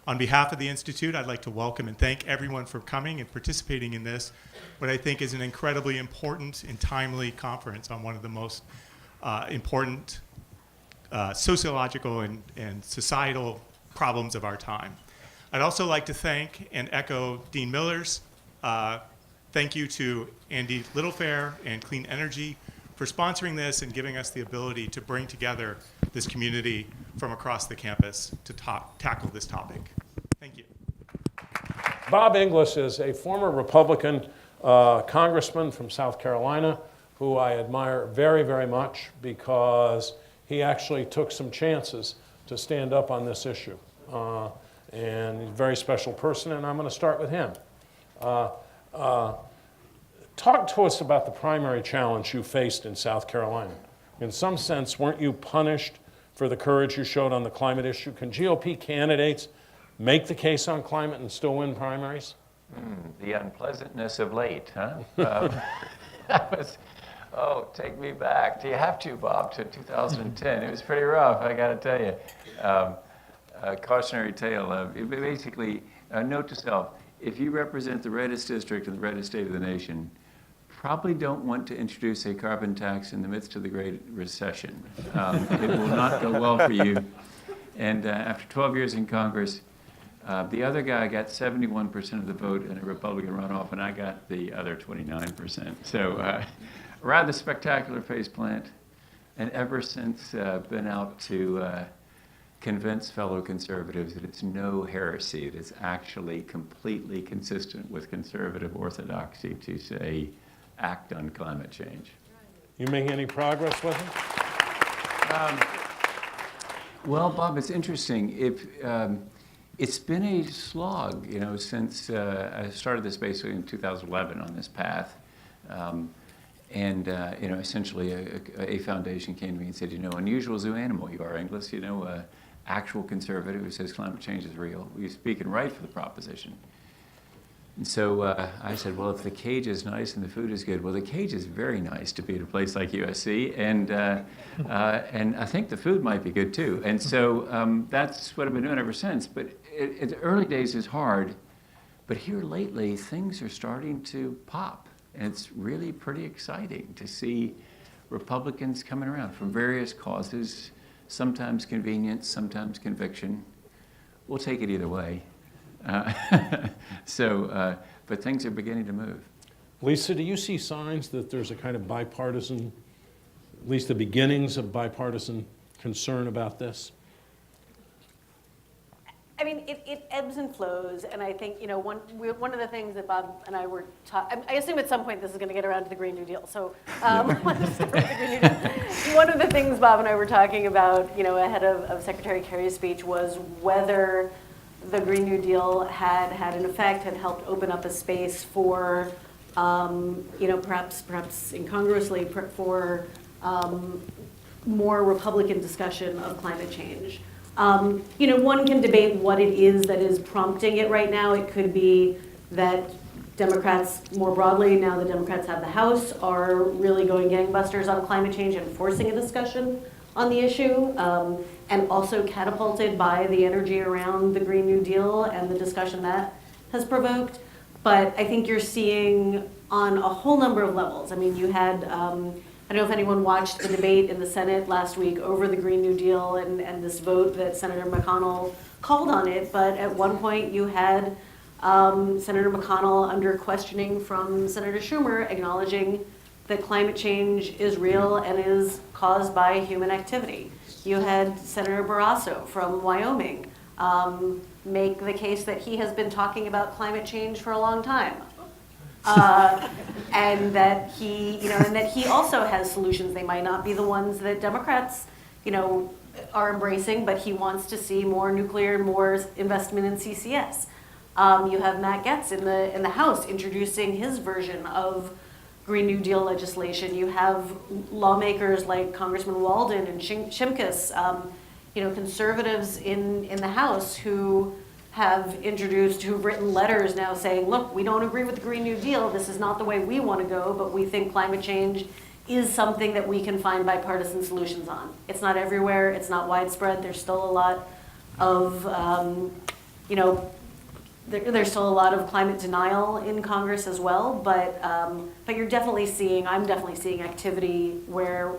On behalf of the Institute, I'd like to welcome and thank everyone for coming and participating in this, what I think is an incredibly important and timely conference on one of the most important sociological and societal problems of our time. I'd also like to thank and echo Dean Miller's thank you to Andy Littlefair and Clean Energy for sponsoring this and giving us the ability to bring together this community from across the campus to tackle this topic. Thank you. Bob Inglis is a former Republican congressman from South Carolina who I admire very, very much because he actually took some chances to stand up on this issue. And he's a very special person, and I'm going to start with him. Talk to us about the primary challenge you faced in South Carolina. In some sense, weren't you punished for the courage you showed on the climate issue? Can GOP candidates make the case on climate and still win primaries? The unpleasantness of late, huh? That was, oh, take me back. Do you have to, Bob, to 2010? It was pretty rough, I got to tell you. A cautionary tale. Basically, note to self, if you represent the reddest district in the reddest state of the nation, probably don't want to introduce a carbon tax in the midst of the Great Recession. It will not go well for you. And after 12 years in Congress, the other guy got 71% of the vote in a Republican runoff, and I got the other 29%. So rather spectacular faceplant, and ever since been out to convince fellow conservatives that it's no heresy, that it's actually completely consistent with conservative orthodoxy to say, act on climate change. You making any progress with him? Well, Bob, it's interesting. It's been a slog, you know, since I started this basically in 2011 on this path. You know, essentially a foundation came to me and said, you know, unusual zoo animal you are, Inglis, you know, actual conservative who says climate change is real. You speak and write for the proposition. And so I said, well, if the cage is nice and the food is good, well, the cage is very nice to be at a place like USC, and I think the food might be good too. And so that's what I've been doing ever since. But the early days is hard, but here lately things are starting to pop, and it's really pretty exciting to see Republicans coming around from various causes, sometimes convenience, sometimes conviction. We'll take it either way. But things are beginning to move. Lisa, do you see signs that there's a kind of bipartisan, at least the beginnings of bipartisan concern about this? I mean, it ebbs and flows, and I think, you know, one of the things that Bob and I were I assume at some point this is going to get around to the Green New Deal, so let's start with the Green New Deal. One of the things Bob and I were talking about, you know, ahead of Secretary Kerry's speech was whether the Green New Deal had an effect, had helped open up a space for, you know, perhaps incongruously for more Republican discussion of climate change. You know, one can debate what it is that is prompting it right now. It could be that Democrats, more broadly, now the Democrats have the House, are really going gangbusters on climate change and forcing a discussion on the issue, and also catapulted by the energy around the Green New Deal and the discussion that has provoked. But I think you're seeing on a whole number of levels. I mean, you had, I don't know if anyone watched the debate in the Senate last week over the Green New Deal and this vote that Senator McConnell called on it, but at one point you had Senator McConnell under questioning from Senator Schumer acknowledging that climate change is real and is caused by human activity. You had Senator Barrasso from Wyoming make the case that he has been talking about climate change for a long time. And that he, you know, and that he also has solutions. They might not be the ones that Democrats, you know, are embracing, but he wants to see more nuclear, more investment in CCS. You have Matt Gaetz in the House introducing his version of Green New Deal legislation. You have lawmakers like Congressman Walden and Shimkus, you know, conservatives in the House who've written letters now saying, look, we don't agree with the Green New Deal. This is not the way we want to go, but we think climate change is something that we can find bipartisan solutions on. It's not everywhere. It's not widespread. There's still a lot of there's still a lot of climate denial in Congress as well, but I'm definitely seeing activity where,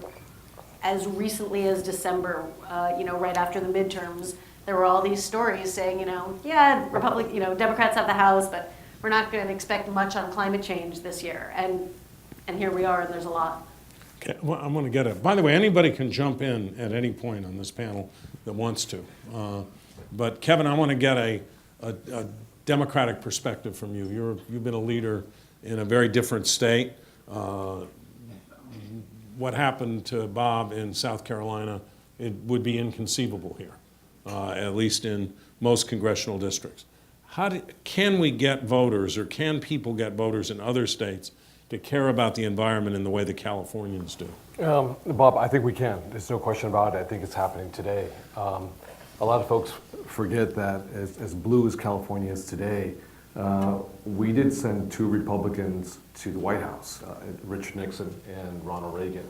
as recently as December, right after the midterms, there were all these stories saying, Democrats have the House, but we're not going to expect much on climate change this year, and here we are, and there's a lot. Okay, well, I'm going to get it. By the way, anybody can jump in at any point on this panel that wants to. But Kevin, I want to get a Democratic perspective from you. You've been a leader in a very different state. What happened to Bob in South Carolina, it would be inconceivable here, at least in most congressional districts. Can we get voters, or can people get voters in other states to care about the environment in the way the Californians do? Bob, I think we can. There's no question about it. I think it's happening today. A lot of folks forget that as blue as California is today, we did send 2 Republicans to the White House, Richard Nixon and Ronald Reagan.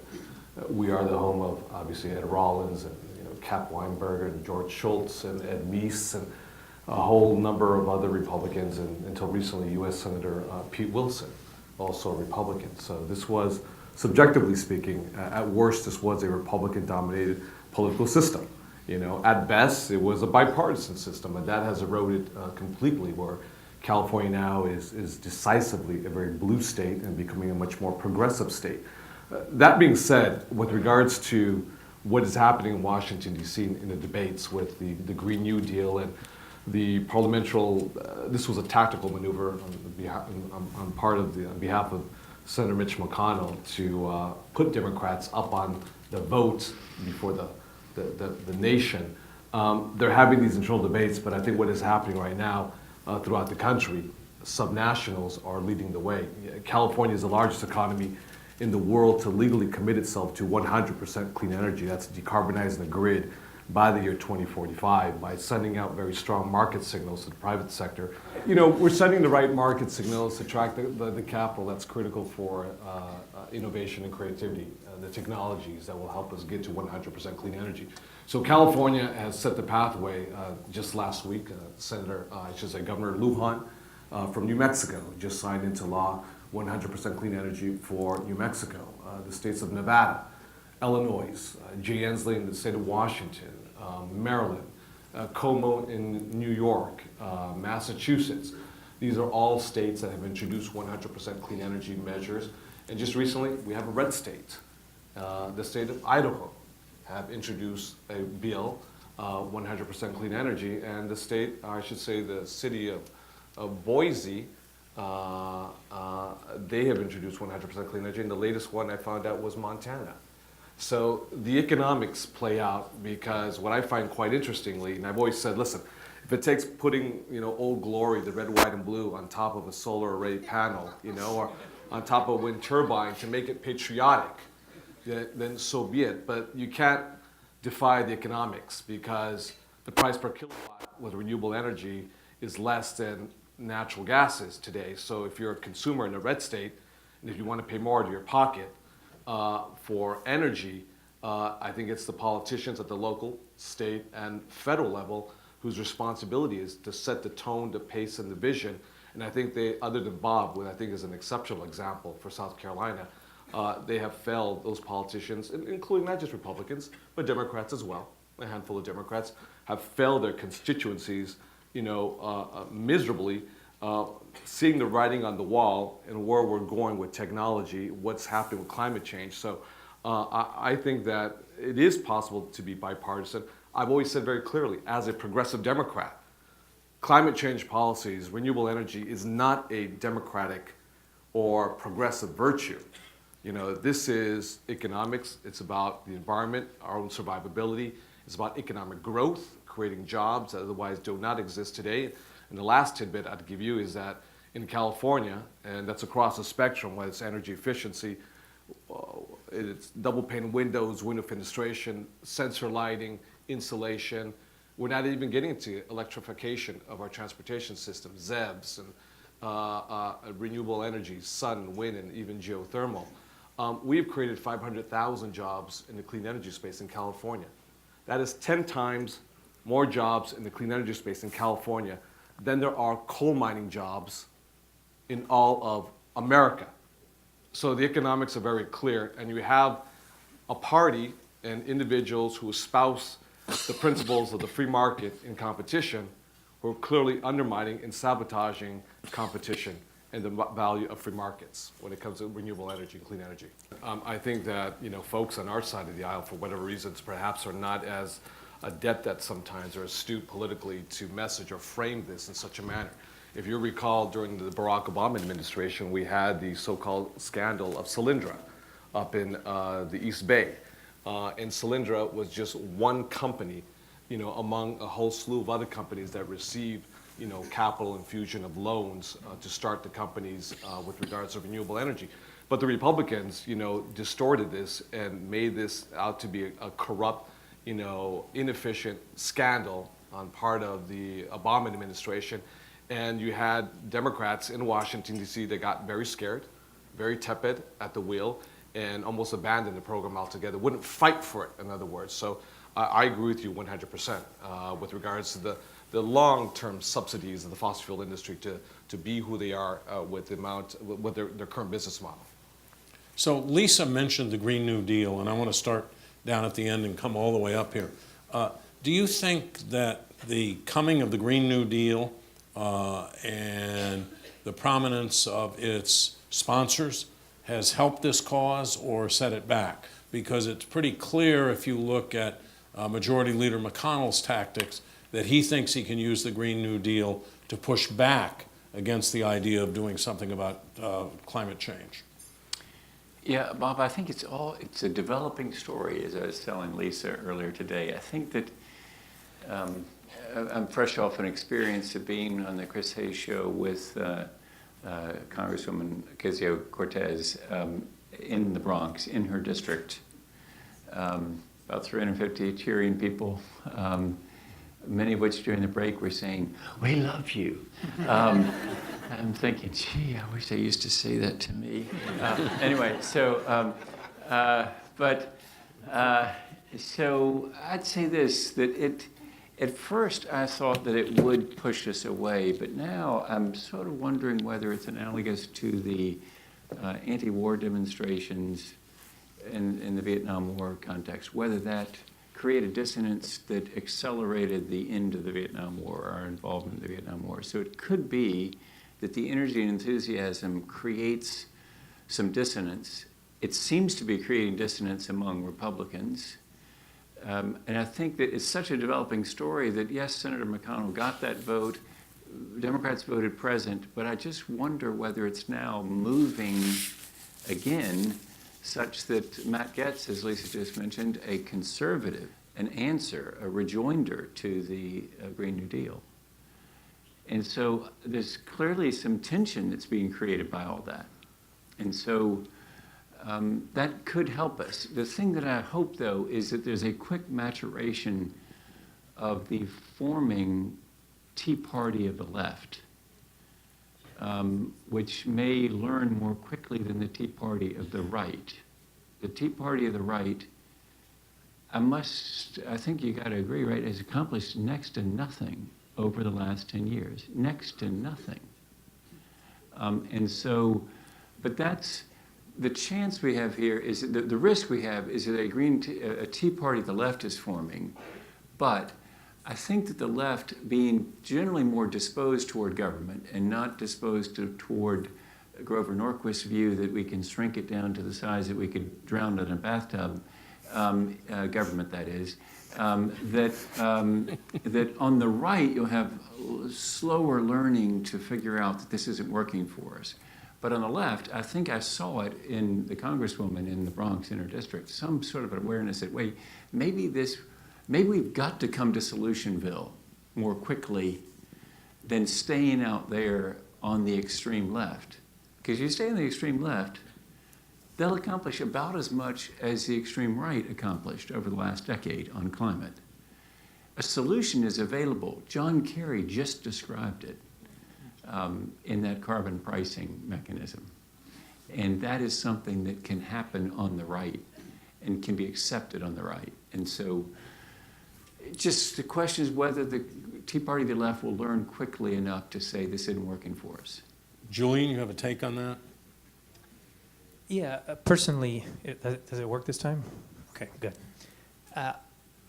We are the home of, obviously, Ed Rollins and Cap Weinberger and George Shultz and Ed Meese and a whole number of other Republicans, and until recently, U.S. Senator Pete Wilson, also a Republican. So this was, subjectively speaking, at worst, this was a Republican-dominated political system. At best, it was a bipartisan system, and that has eroded completely, where California now is decisively a very blue state and becoming a much more progressive state. That being said, with regards to what is happening in Washington, D.C. in the debates with the Green New Deal and the parliamentary, this was a tactical maneuver on behalf of Senator Mitch McConnell to put Democrats up on the vote before the nation. They're having these internal debates, but I think what is happening right now throughout the country, subnationals are leading the way. California is the largest economy in the world to legally commit itself to 100% clean energy. That's decarbonizing the grid by the year 2045 by sending out very strong market signals to the private sector. We're sending the right market signals to attract the capital that's critical for innovation and creativity, the technologies that will help us get to 100% clean energy. So California has set the pathway. Just last week, Governor Lujan from New Mexico just signed into law 100% clean energy for New Mexico. The states of Nevada, Illinois, Jay Inslee in the state of Washington, Maryland, Como in New York, Massachusetts. These are all states that have introduced 100% clean energy measures. And just recently, we have a red state. The state of Idaho have introduced a bill, 100% clean energy. And the city of Boise, they have introduced 100% clean energy. And the latest one I found out was Montana. So the economics play out, because what I find quite interestingly, and I've always said, listen, if it takes putting Old Glory, the red, white, and blue on top of a solar array panel, or on top of a wind turbine to make it patriotic, then so be it. But you can't defy the economics, because the price per kilowatt with renewable energy is less than natural gas is today. So if you're a consumer in a red state, and if you want to pay more out of your pocket for energy, I think it's the politicians at the local, state, and federal level whose responsibility is to set the tone, the pace, and the vision. And I think they, other than Bob, who I think is an exceptional example for South Carolina, they have failed, those politicians, including not just Republicans, but Democrats as well. A handful of Democrats have failed their constituencies, miserably, seeing the writing on the wall and where we're going with technology, what's happening with climate change. So I think that it is possible to be bipartisan. I've always said very clearly, as a progressive Democrat, climate change policies, renewable energy is not a democratic or progressive virtue. This is economics. It's about the environment, our own survivability. It's about economic growth, creating jobs that otherwise do not exist today. And the last tidbit I'd give you is that in California, and that's across the spectrum, whether it's energy efficiency, it's double pane windows, window fenestration, sensor lighting, insulation. We're not even getting into electrification of our transportation system, ZEBs, and renewable energy, sun, wind, and even geothermal. We've created 500,000 jobs in the clean energy space in California. That is 10 times more jobs in the clean energy space in California than there are coal mining jobs in all of America. So the economics are very clear, and you have a party and individuals who espouse the principles of the free market in competition who are clearly undermining and sabotaging competition and the value of free markets when it comes to renewable energy and clean energy. I think that folks on our side of the aisle, for whatever reasons, perhaps are not as adept at sometimes or astute politically to message or frame this in such a manner. If you recall, during the Barack Obama administration, we had the so-called scandal of Solyndra up in the East Bay. And Solyndra was just one company, among a whole slew of other companies that received, capital infusion of loans to start the companies with regards to renewable energy. But the Republicans, distorted this and made this out to be a corrupt, inefficient scandal on part of the Obama administration. And you had Democrats in Washington, D.C. that got very scared, very tepid at the wheel, and almost abandoned the program altogether, wouldn't fight for it, in other words. So I agree with you 100% with regards to the long-term subsidies of the fossil fuel industry to be who they are with their current business model. So Lisa mentioned the Green New Deal, and I want to start down at the end and come all the way up here. Do you think that the coming of the Green New Deal and the prominence of its sponsors has helped this cause or set it back? Because it's pretty clear if you look at Majority Leader McConnell's tactics that he thinks he can use the Green New Deal to push back against the idea of doing something about climate change. Yeah, Bob, I think it's a developing story, as I was telling Lisa earlier today. I think that I'm fresh off an experience of being on the Chris Hayes show with Congresswoman Ocasio-Cortez in the Bronx, in her district. About 350 cheering people, many of which during the break were saying, "We love you." I'm thinking, gee, I wish they used to say that to me. Anyway, so I'd say this, that at first I thought that it would push us away, but now I'm sort of wondering whether it's analogous to the anti-war demonstrations in the Vietnam War context, whether that created dissonance that accelerated the end of the Vietnam War, our involvement in the Vietnam War. So it could be that the energy and enthusiasm creates some dissonance. It seems to be creating dissonance among Republicans. And I think that it's such a developing story that, yes, Senator McConnell got that vote. Democrats voted present, but I just wonder whether it's now moving again such that Matt Gaetz, as Lisa just mentioned, a conservative, an answer, a rejoinder to the Green New Deal. And so there's clearly some tension that's being created by all that. And so that could help us. The thing that I hope, though, is that there's a quick maturation of the forming Tea Party of the left, which may learn more quickly than the Tea Party of the right. The Tea Party of the right, I think you got to agree, right, has accomplished next to nothing over the last 10 years. Next to nothing. But that's, the chance we have here is, the risk we have is that a Tea Party of the left is forming, but I think that the left, being generally more disposed toward government and not disposed toward Grover Norquist's view that we can shrink it down to the size that we could drown it in a bathtub, government that is, that on the right you'll have slower learning to figure out that this isn't working for us. But on the left, I think I saw it in the Congresswoman in the Bronx in her district, some sort of awareness that, wait, maybe we've got to come to Solutionville more quickly than staying out there on the extreme left. Because you stay on the extreme left, they'll accomplish about as much as the extreme right accomplished over the last decade on climate. A solution is available. John Kerry just described it in that carbon pricing mechanism. And that is something that can happen on the right and can be accepted on the right. And so just the question is whether the Tea Party of the left will learn quickly enough to say this isn't working for us. Julien, you have a take on that? Yeah, personally, does it work this time? Okay, good.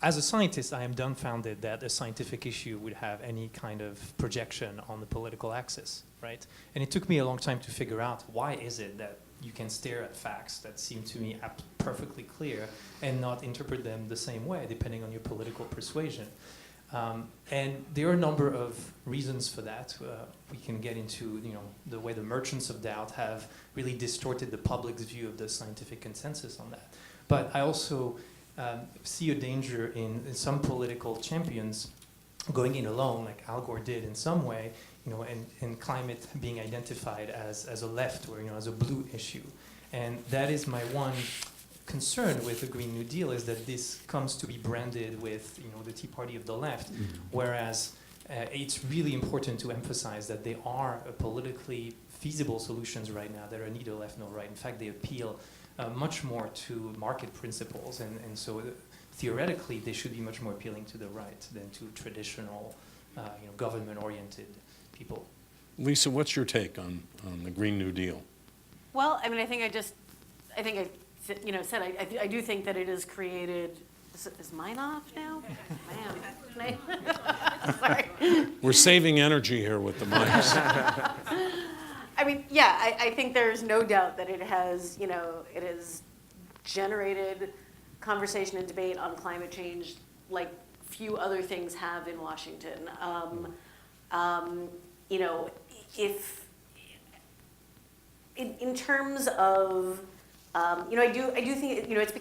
As a scientist, I am dumbfounded that a scientific issue would have any kind of projection on the political axis, right? And it took me a long time to figure out why is it that you can stare at facts that seem to me perfectly clear and not interpret them the same way, depending on your political persuasion. And there are a number of reasons for that. We can get into the way the merchants of doubt have really distorted the public's view of the scientific consensus on that. But I also see a danger in some political champions going in alone, like Al Gore did in some way, and climate being identified as a left or as a blue issue. And that is my one concern with the Green New Deal, is that this comes to be branded with the Tea Party of the left, whereas it's really important to emphasize that they are politically feasible solutions right now that are neither left nor right. In fact, they appeal much more to market principles, and so theoretically they should be much more appealing to the right than to traditional government-oriented people. Lisa, what's your take on the Green New Deal? Well, I mean, I think I said I do think that it has created. Is mine off now? Man, sorry. We're saving energy here with the mics. I mean, yeah, I think there's no doubt that it has generated conversation and debate on climate change like few other things have in Washington. If in terms of, I do think it's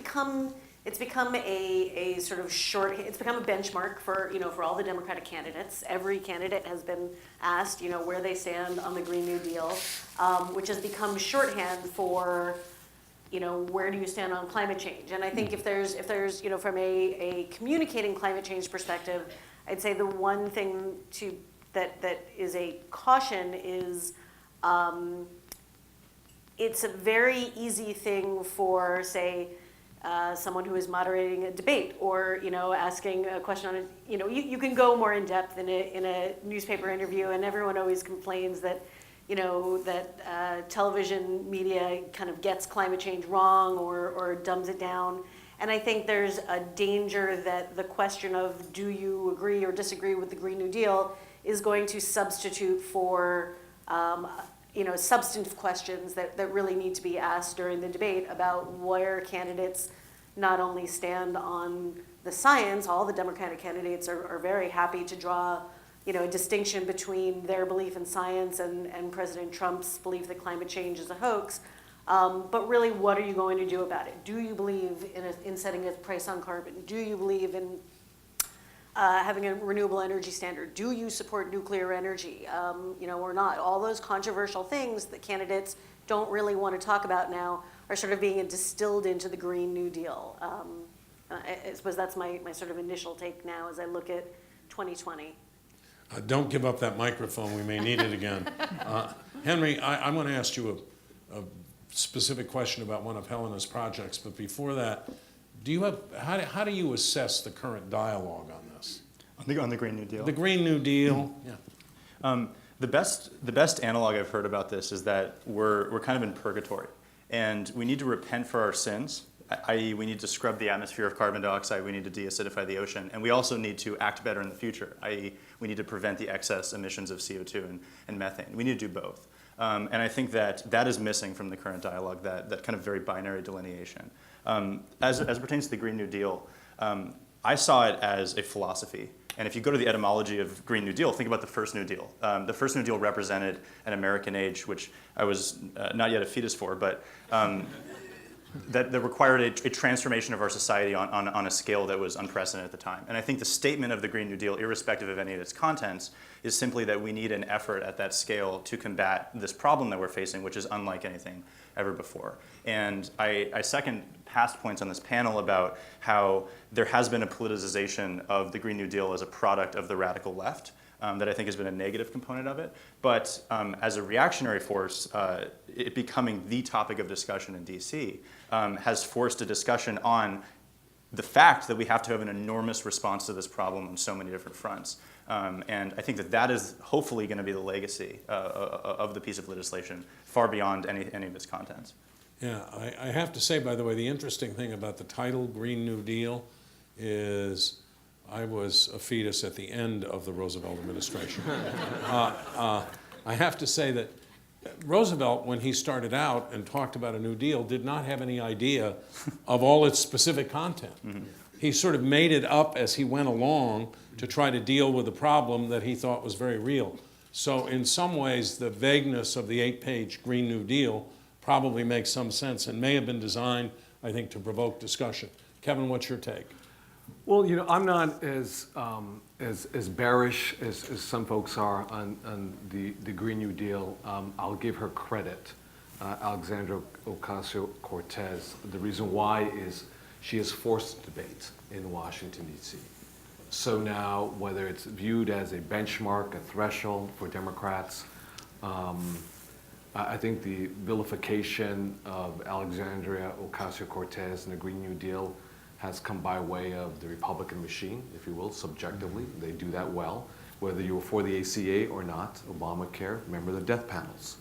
become a sort of it's become a benchmark for all the Democratic candidates. Every candidate has been asked where they stand on the Green New Deal, which has become shorthand for where do you stand on climate change. And I think if there's from a communicating climate change perspective, I'd say the one thing that is a caution is it's a very easy thing for, say, someone who is moderating a debate or asking a question on it. You can go more in depth in a newspaper interview, and everyone always complains that television media kind of gets climate change wrong or dumbs it down. And I think there's a danger that the question of do you agree or disagree with the Green New Deal is going to substitute for substantive questions that really need to be asked during the debate about where candidates not only stand on the science. All the Democratic candidates are very happy to draw a distinction between their belief in science and President Trump's belief that climate change is a hoax. But really, what are you going to do about it? Do you believe in setting a price on carbon? Do you believe in having a renewable energy standard? Do you support nuclear energy, or not? All those controversial things that candidates don't really want to talk about now are sort of being distilled into the Green New Deal. I suppose that's my sort of initial take now as I look at 2020. Don't give up that microphone. We may need it again. Henry, I want to ask you a specific question about one of Helena's projects, but before that, how do you assess the current dialogue on this? On the Green New Deal? The Green New Deal, yeah. The best analog I've heard about this is that we're kind of in purgatory, and we need to repent for our sins, i.e. we need to scrub the atmosphere of carbon dioxide, we need to deacidify the ocean, and we also need to act better in the future, i.e. we need to prevent the excess emissions of CO2 and methane. We need to do both. And I think that is missing from the current dialogue, that kind of very binary delineation. As it pertains to the Green New Deal, I saw it as a philosophy. And if you go to the etymology of Green New Deal, think about the first New Deal. The first New Deal represented an American age, which I was not yet a fetus for, but that required a transformation of our society on a scale that was unprecedented at the time. And I think the statement of the Green New Deal, irrespective of any of its contents, is simply that we need an effort at that scale to combat this problem that we're facing, which is unlike anything ever before. And I second past points on this panel about how there has been a politicization of the Green New Deal as a product of the radical left. That I think has been a negative component of it. But as a reactionary force, it becoming the topic of discussion in DC has forced a discussion on the fact that we have to have an enormous response to this problem on so many different fronts. And I think that that is hopefully going to be the legacy of the piece of legislation, far beyond any of its contents. Yeah, I have to say, by the way, the interesting thing about the title, Green New Deal, is I was a fetus at the end of the Roosevelt administration. I have to say that Roosevelt, when he started out and talked about a New Deal, did not have any idea of all its specific content. Mm-hmm. He sort of made it up as he went along to try to deal with a problem that he thought was very real. So in some ways, the vagueness of the 8-page Green New Deal probably makes some sense and may have been designed, I think, to provoke discussion. Kevin, what's your take? Well, you know, I'm not as bearish as some folks are on the Green New Deal. I'll give her credit, Alexandria Ocasio-Cortez. The reason why is she has forced debate in Washington, D.C. So now, whether it's viewed as a benchmark, a threshold for Democrats, I think the vilification of Alexandria Ocasio-Cortez and the Green New Deal has come by way of the Republican machine, if you will, subjectively. They do that well. Whether you were for the ACA or not, Obamacare, remember the death panels.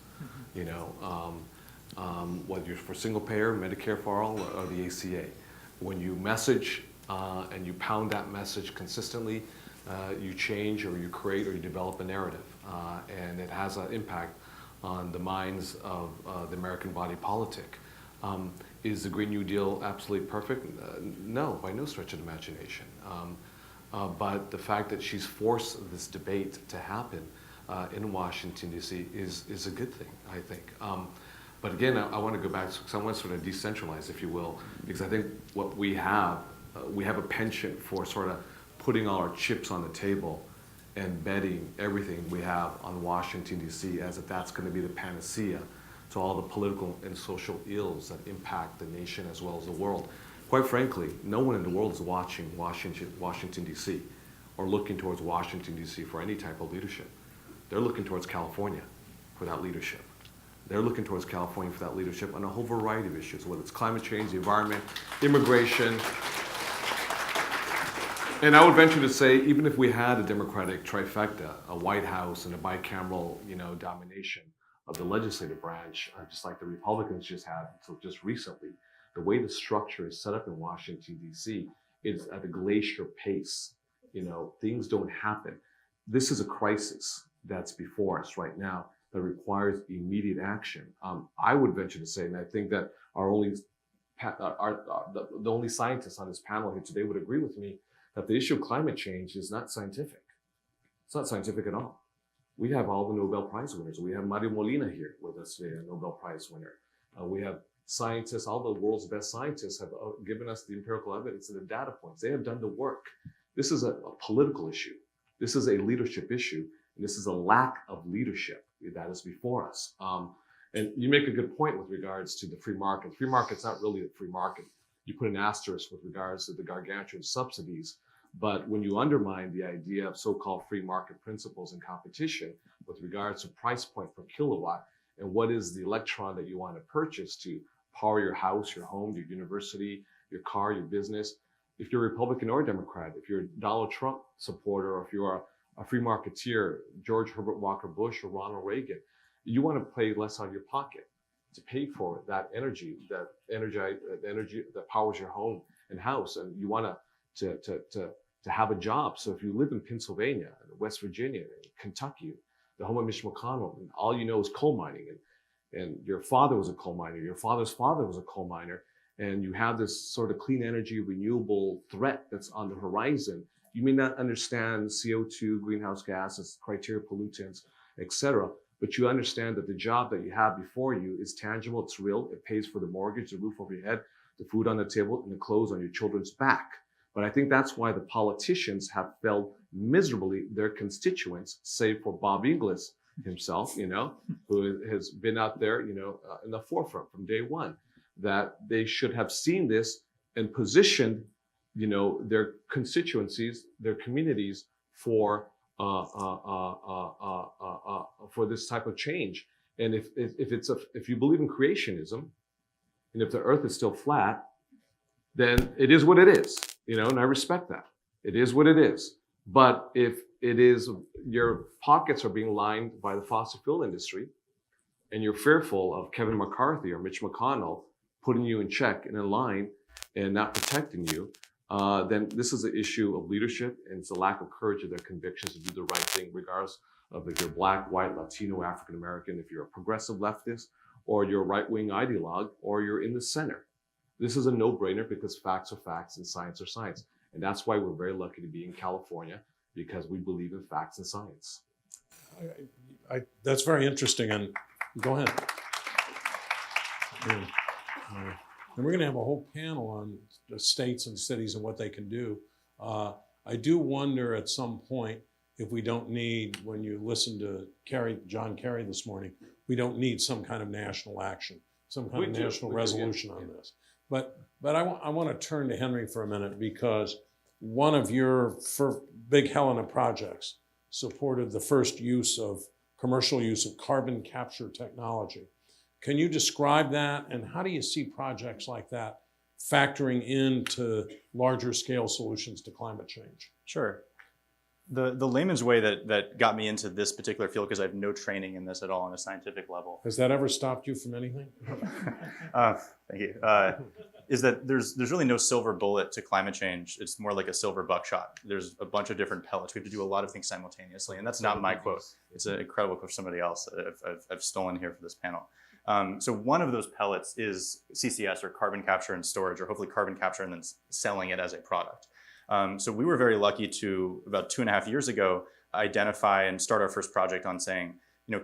You know, whether you're for single payer, Medicare for all, or the ACA. When you message and you pound that message consistently, you change or you create or you develop a narrative. And it has an impact on the minds of the American body politic. Is the Green New Deal absolutely perfect? No, by no stretch of the imagination. But the fact that she's forced this debate to happen in Washington, D.C. is a good thing, I think. But again, I want to go back, because I want to sort of decentralize, if you will, because I think what we have a penchant for sort of putting all our chips on the table and betting everything we have on Washington, D.C. as if that's going to be the panacea to all the political and social ills that impact the nation as well as the world. Quite frankly, no one in the world is watching Washington, D.C. or looking towards Washington, D.C. for any type of leadership. They're looking towards California for that leadership. They're looking towards California for that leadership on a whole variety of issues, whether it's climate change, the environment, immigration. And I would venture to say, even if we had a Democratic trifecta, a White House and a bicameral, domination of the legislative branch, just like the Republicans just had until just recently, the way the structure is set up in Washington, D.C. is at a glacier pace. Things don't happen. This is a crisis that's before us right now that requires immediate action. I would venture to say, and I think that the only scientists on this panel here today would agree with me, that the issue of climate change is not scientific. It's not scientific at all. We have all the Nobel Prize winners. We have Mario Molina here with us today, a Nobel Prize winner. We have scientists, all the world's best scientists have given us the empirical evidence and the data points. They have done the work. This is a political issue. This is a leadership issue. And this is a lack of leadership that is before us. And you make a good point with regards to the free market. Free market's not really a free market. You put an asterisk with regards to the gargantuan subsidies. But when you undermine the idea of so-called free market principles and competition with regards to price point per kilowatt and what is the electron that you want to purchase to power your house, your home, your university, your car, your business, if you're Republican or Democrat, if you're a Donald Trump supporter, or if you're a free marketeer, George Herbert Walker Bush or Ronald Reagan, you want to pay less out of your pocket to pay for that energy, the energy that powers your home and house, and you want to have a job. So if you live in Pennsylvania, West Virginia, Kentucky, the home of Mitch McConnell, and all you know is coal mining, and your father was a coal miner, your father's father was a coal miner, and you have this sort of clean energy, renewable threat that's on the horizon, you may not understand CO2, greenhouse gases, criteria pollutants, etc. But you understand that the job that you have before you is tangible, it's real, it pays for the mortgage, the roof over your head, the food on the table, and the clothes on your children's back. But I think that's why the politicians have failed miserably their constituents, save for Bob Inglis himself, who has been out there, in the forefront from day one, that they should have seen this and positioned, their constituencies, their communities for this type of change. And if you believe in creationism, and if the earth is still flat, then it is what it is, and I respect that. It is what it is. But if it is, your pockets are being lined by the fossil fuel industry, and you're fearful of Kevin McCarthy or Mitch McConnell putting you in check and in line and not protecting you, then this is an issue of leadership, and it's a lack of courage of their convictions to do the right thing, regardless of if you're Black, white, Latino, African American, if you're a progressive leftist, or you're a right-wing ideologue, or you're in the center. This is a no-brainer because facts are facts and science are science. And that's why we're very lucky to be in California, because we believe in facts and science. That's very interesting, and go ahead. Yeah. And we're going to have a whole panel on the states and cities and what they can do. I do wonder at some point if we don't need, when you listen to John Kerry this morning, we don't need some kind of national action, some kind of national resolution on this. But I want to turn to Henry for a minute, because one of your big Helena projects supported the first commercial use of carbon capture technology. Can you describe that, and how do you see projects like that factoring into larger scale solutions to climate change? Sure. The layman's way that got me into this particular field, because I have no training in this at all on a scientific level. Has that ever stopped you from anything? Thank you. Is that there's really no silver bullet to climate change. It's more like a silver buckshot. There's a bunch of different pellets. We have to do a lot of things simultaneously, and that's not my quote. It's an incredible quote from somebody else that I've stolen here for this panel. So one of those pellets is CCS, or carbon capture and storage, or hopefully carbon capture and then selling it as a product. So we were very lucky to, about 2.5 years ago, identify and start our first project on saying,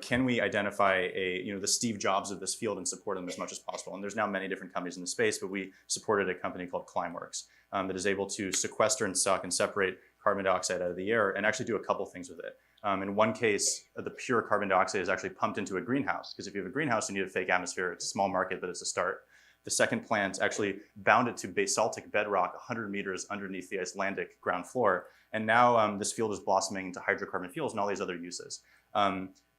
can we identify the Steve Jobs of this field and support them as much as possible? And there's now many different companies in the space, but we supported a company called Climeworks that is able to sequester and suck and separate carbon dioxide out of the air and actually do a couple things with it. In one case, the pure carbon dioxide is actually pumped into a greenhouse, because if you have a greenhouse, you need a fake atmosphere. It's a small market, but it's a start. The second plant actually bound it to basaltic bedrock 100 meters underneath the Icelandic ground floor. And now this field is blossoming into hydrocarbon fuels and all these other uses.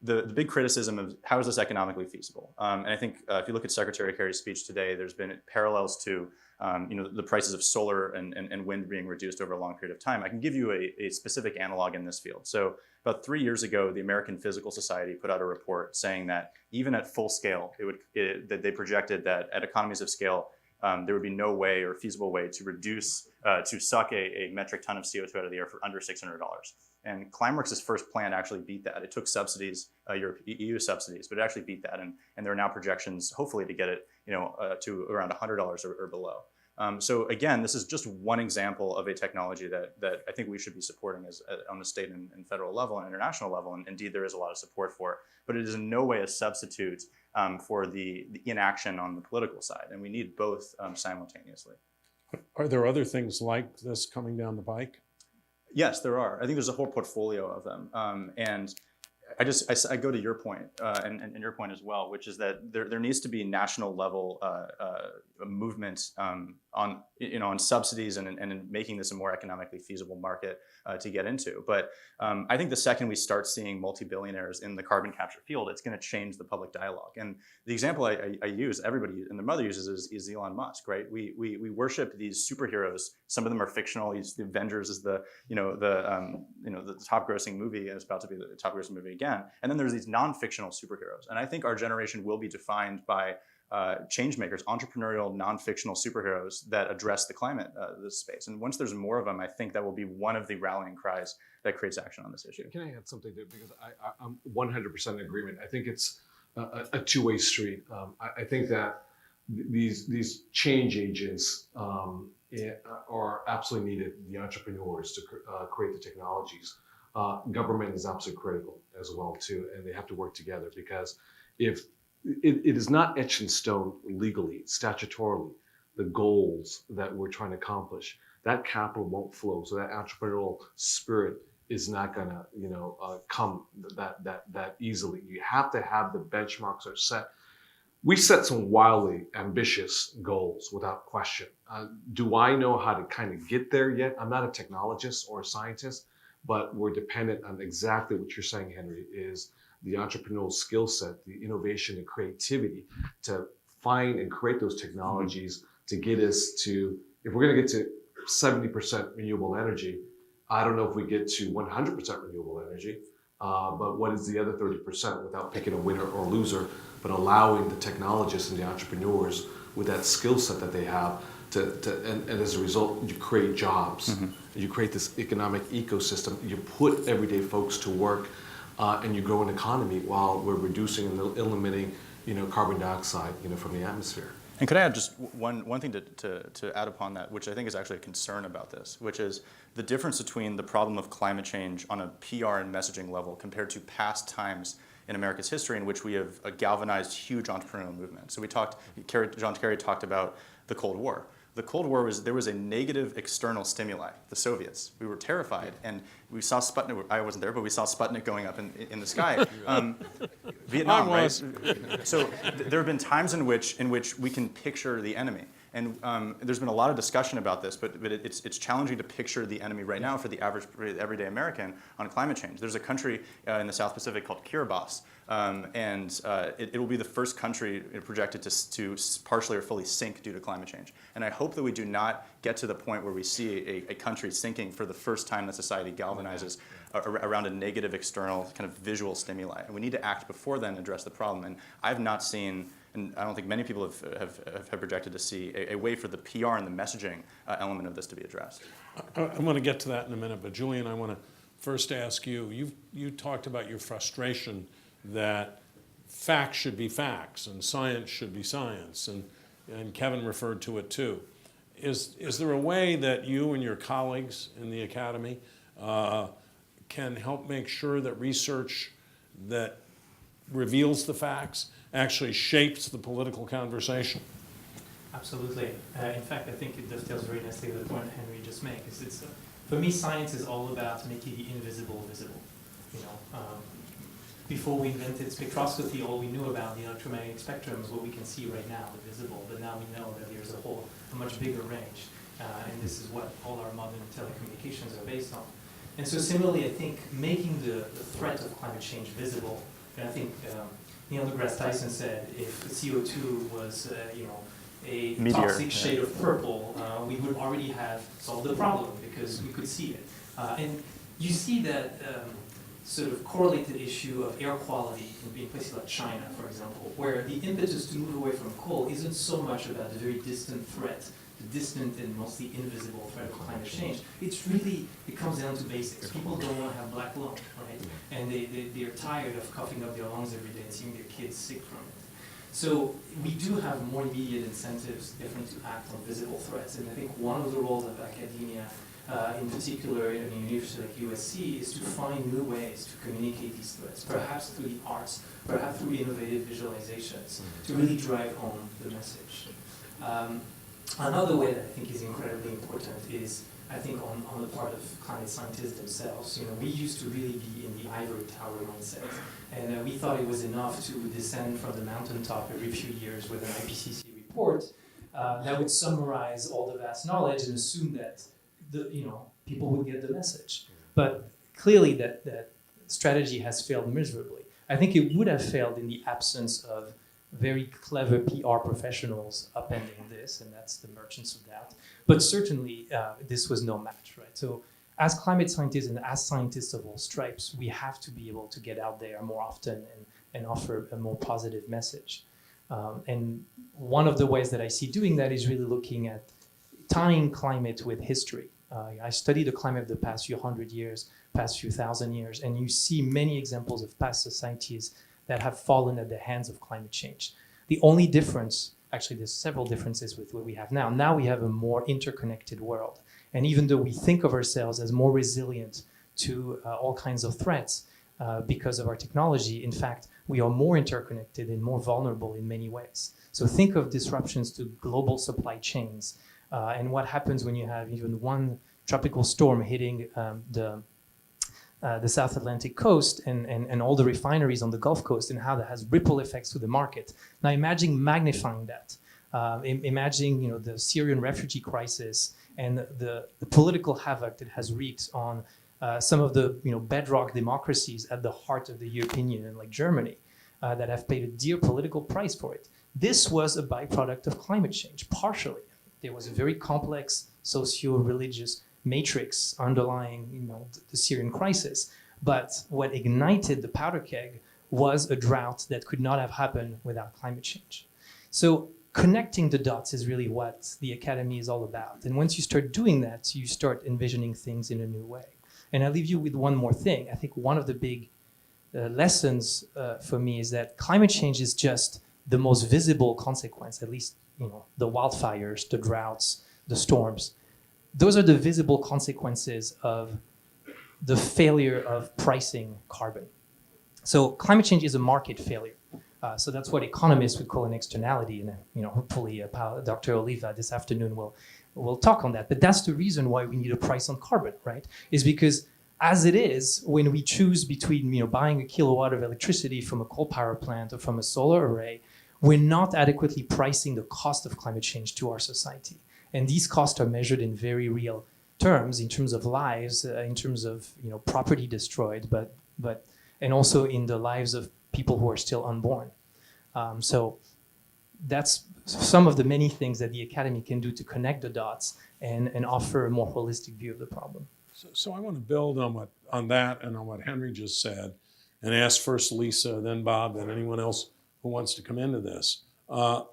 The big criticism of how is this economically feasible? And I think if you look at Secretary Kerry's speech today, there's been parallels to the prices of solar and wind being reduced over a long period of time. I can give you a specific analog in this field. So about 3 years ago, the American Physical Society put out a report saying that even at full scale, that they projected that at economies of scale, there would be no way or feasible way to suck a metric ton of CO2 out of the air for under $600. And Climeworks' first plan actually beat that. It took subsidies, EU subsidies, but it actually beat that. And there are now projections, hopefully, to get it to around $100 or below. So again, this is just one example of a technology that I think we should be supporting on the state and federal level and international level. And indeed, there is a lot of support for, but it is in no way a substitute for the inaction on the political side. And we need both simultaneously. Are there other things like this coming down the pike? Yes, there are. I think there's a whole portfolio of them. And I go to your point and your point as well, which is that there needs to be national level movement on subsidies and in making this a more economically feasible market to get into. But I think the second we start seeing multi-billionaires in the carbon capture field, it's going to change the public dialogue. And the example I use, everybody and their mother uses, is Elon Musk, right? We worship these superheroes. Some of them are fictional. The Avengers is the top grossing movie, and it's about to be the top grossing movie again. And then there's these non-fictional superheroes. And I think our generation will be defined by change makers, entrepreneurial, non-fictional superheroes that address the climate this space. And once there's more of them, I think that will be one of the rallying cries that creates action on this issue. Can I add something there? Because I'm 100% in agreement. I think it's a two-way street. I think that these change agents are absolutely needed, the entrepreneurs to create the technologies. Government is absolutely critical as well too, and they have to work together, because if it is not etched in stone legally, statutorily, the goals that we're trying to accomplish, that capital won't flow. So that entrepreneurial spirit is not gonna, come that easily. You have to have the benchmarks are set. We set some wildly ambitious goals without question. Do I know how to kind of get there yet? I'm not a technologist or a scientist, but we're dependent on exactly what you're saying, Henry, is the entrepreneurial skill set, the innovation and creativity to find and create those technologies to get us to if we're going to get to 70% renewable energy, I don't know if we get to 100% renewable energy, but what is the other 30% without picking a winner or loser, but allowing the technologists and the entrepreneurs with that skill set that they have and as a result, you create jobs. Mm-hmm. You create this economic ecosystem. You put everyday folks to work, and you grow an economy while we're reducing and eliminating, carbon dioxide, from the atmosphere. And could I add just one thing to add upon that, which I think is actually a concern about this, which is the difference between the problem of climate change on a PR and messaging level compared to past times in America's history in which we have galvanized huge entrepreneurial movements. So John Kerry talked about the Cold War. The Cold War there was a negative external stimuli, the Soviets. We were terrified, and we saw Sputnik, I wasn't there, but we saw Sputnik going up in the sky. Vietnam, right? So there have been times in which we can picture the enemy. And there's been a lot of discussion about this, but it's challenging to picture the enemy right now for the everyday American on climate change. There's a country in the South Pacific called Kiribati, and it will be the first country projected to partially or fully sink due to climate change. And I hope that we do not get to the point where we see a country sinking for the first time that society galvanizes around a negative external kind of visual stimuli. And we need to act before then and address the problem. And I've not seen, and I don't think many people have projected to see a way for the PR and the messaging element of this to be addressed. I want to get to that in a minute, but Julien, I want to first ask you, you talked about your frustration that facts should be facts and science should be science, and Kevin referred to it too. Is there a way that you and your colleagues in the academy can help make sure that research that reveals the facts actually shapes the political conversation? Absolutely. In fact, I think it dovetails very nicely with the point Henry just made. For me, science is all about making the invisible visible. Before we invented spectroscopy, all we knew about the electromagnetic spectrum is what we can see right now, the visible. But now we know that there's a much bigger range, and this is what all our modern telecommunications are based on. And so similarly, I think making the threat of climate change visible, and I think Neil deGrasse Tyson said if CO2 was, a Meteor, toxic shade of purple, we would already have solved the problem because we could see it. And you see that sort of correlated issue of air quality in places like China, for example, where the impetus to move away from coal isn't so much about the very distant threat, the distant and mostly invisible threat of climate change. It comes down to basics. People don't want to have black lung, right? And they're tired of coughing up their lungs every day and seeing their kids sick from it. So we do have more immediate incentives definitely to act on visible threats. And I think one of the roles of academia, in particular in a university like USC, is to find new ways to communicate these threats, perhaps through the arts, perhaps through innovative visualizations, to really drive home the message. Another way that I think is incredibly important is, I think, on the part of climate scientists themselves. We used to really be in the ivory tower mindset, and we thought it was enough to descend from the mountaintop every few years with an IPCC report that would summarize all the vast knowledge and assume that people would get the message. But clearly that strategy has failed miserably. I think it would have failed in the absence of very clever PR professionals upending this, and that's the merchants of doubt. But certainly, this was no match, right? So as climate scientists and as scientists of all stripes, we have to be able to get out there more often and offer a more positive message. And one of the ways that I see doing that is really looking at tying climate with history. I study the climate of the past few hundred years, past few thousand years, and you see many examples of past societies that have fallen at the hands of climate change. The only difference, actually there's several differences with what we have now. Now we have a more interconnected world. And even though we think of ourselves as more resilient to all kinds of threats because of our technology, in fact, we are more interconnected and more vulnerable in many ways. So think of disruptions to global supply chains and what happens when you have even one tropical storm hitting the South Atlantic coast and all the refineries on the Gulf Coast, and how that has ripple effects to the market. Now imagine magnifying that. Imagine the Syrian refugee crisis and the political havoc that has wreaked on some of the bedrock democracies at the heart of the European Union, like Germany, that have paid a dear political price for it. This was a byproduct of climate change, partially. There was a very complex socio-religious matrix underlying, the Syrian crisis. But what ignited the powder keg was a drought that could not have happened without climate change. So connecting the dots is really what the academy is all about. And once you start doing that, you start envisioning things in a new way. And I'll leave you with one more thing. I think one of the big lessons for me is that climate change is just the most visible consequence, at least the wildfires, the droughts, the storms. Those are the visible consequences of the failure of pricing carbon. So climate change is a market failure. So that's what economists would call an externality, and hopefully Dr. Oliva this afternoon will talk on that. But that's the reason why we need a price on carbon, right? Is because as it is, when we choose between buying a kilowatt of electricity from a coal power plant or from a solar array, we're not adequately pricing the cost of climate change to our society. And these costs are measured in very real terms, in terms of lives, in terms of property destroyed, and also in the lives of people who are still unborn. So that's some of the many things that the academy can do to connect the dots and offer a more holistic view of the problem. So I want to build on that and on what Henry just said, and ask first Lisa, then Bob, then anyone else who wants to come into this. Bob,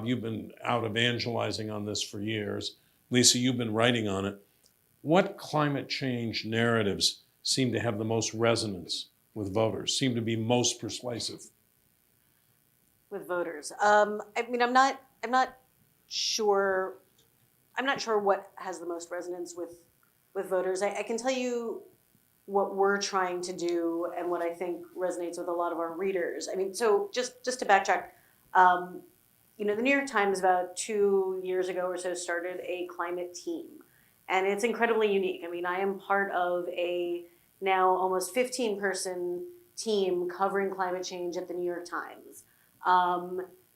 you've been out evangelizing on this for years. Lisa, you've been writing on it. What climate change narratives seem to have the most resonance with voters, seem to be most persuasive? With voters, I'm not sure what has the most resonance with voters. I can tell you what we're trying to do and what I think resonates with a lot of our readers. So just to backtrack, the New York Times about 2 years ago or so started a climate team, and it's incredibly unique. I am part of a now almost 15-person team covering climate change at the New York Times.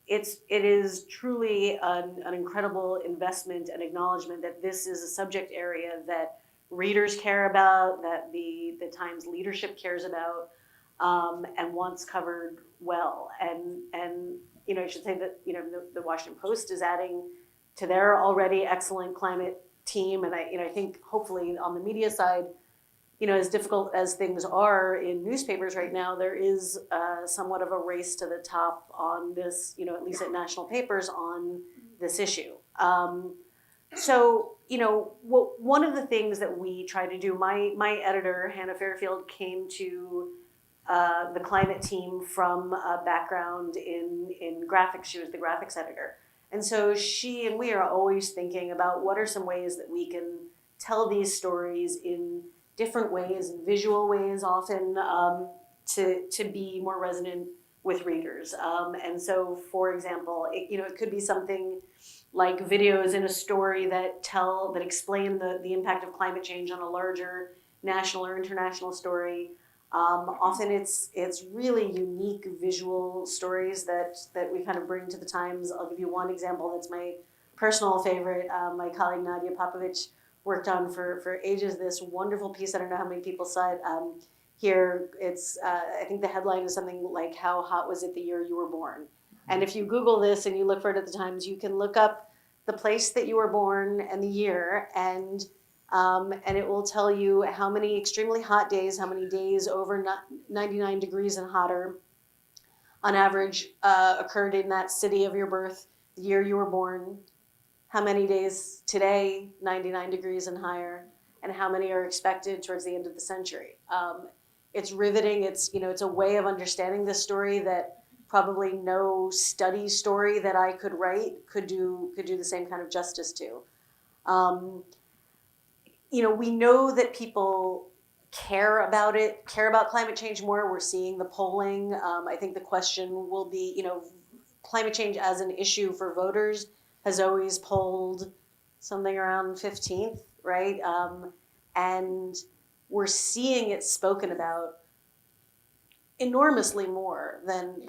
It is truly an incredible investment and acknowledgement that this is a subject area that readers care about, that the Times leadership cares about, and wants covered well. And I should say that the Washington Post is adding to their already excellent climate team, and I think hopefully on the media side, as difficult as things are in newspapers right now, there is somewhat of a race to the top on this, at least at national papers, on this issue. One of the things that we try to do, my editor, Hannah Fairfield, came to the climate team from a background in graphics. She was the graphics editor. And so she and we are always thinking about what are some ways that we can tell these stories in different ways, visual ways often, to be more resonant with readers. And so, for example, it could be something like videos in a story that explain the impact of climate change on a larger national or international story. Often it's really unique visual stories that we kind of bring to the Times. I'll give you one example that's my personal favorite. My colleague Nadia Popovich worked on for ages this wonderful piece. I don't know how many people saw it. Here, it's I think the headline is something like "How hot was it the year you were born?" And if you Google this and you look for it at the Times, you can look up the place that you were born and the year, and it will tell you how many extremely hot days, how many days over 99 degrees and hotter, on average, occurred in that city of your birth, the year you were born. How many days today, 99 degrees and higher, and how many are expected towards the end of the century. It's riveting. It's a way of understanding this story that probably no study story that I could write could do the same kind of justice to. We know that people care about climate change more. We're seeing the polling. I think the question will be, climate change as an issue for voters has always polled something around 15th, right? And we're seeing it spoken about enormously more than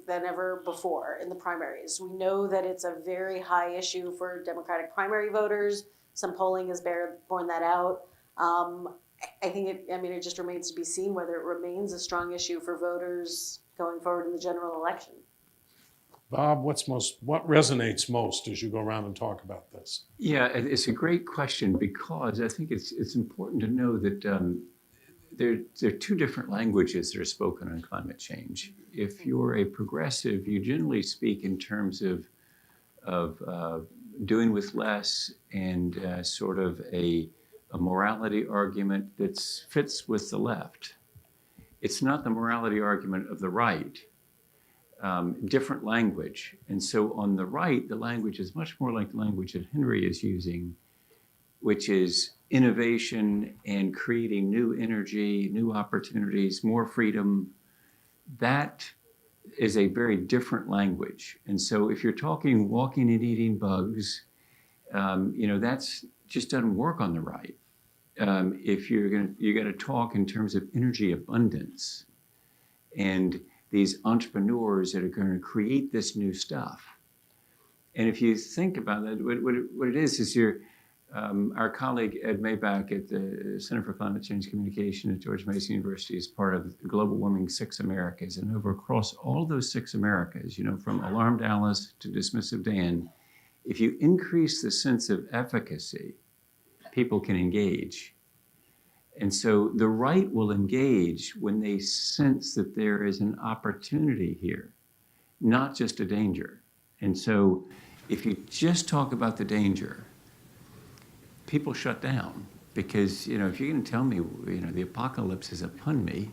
ever before in the primaries. We know that it's a very high issue for Democratic primary voters. Some polling has borne that out. I think it just remains to be seen whether it remains a strong issue for voters going forward in the general election. Bob, what resonates most as you go around and talk about this? Yeah, it's a great question because I think it's important to know that there are two different languages that are spoken on climate change. If you're a progressive, you generally speak in terms of doing with less and sort of a morality argument that fits with the left. It's not the morality argument of the right. Different language. And so on the right, the language is much more like the language that Henry is using, which is innovation and creating new energy, new opportunities, more freedom. That is a very different language. And so if you're talking walking and eating bugs, that's just doesn't work on the right. If you're gonna talk in terms of energy abundance and these entrepreneurs that are going to create this new stuff. And if you think about that, what it is our colleague Ed Maybach at the Center for Climate Change Communication at George Mason University is part of the Global Warming 6 Americas. And across all those 6 Americas, from Alarmed Alice to Dismissive Dan, if you increase the sense of efficacy, people can engage. And so the right will engage when they sense that there is an opportunity here, not just a danger. And so if you just talk about the danger, people shut down because, if you're going to tell me, the apocalypse is upon me,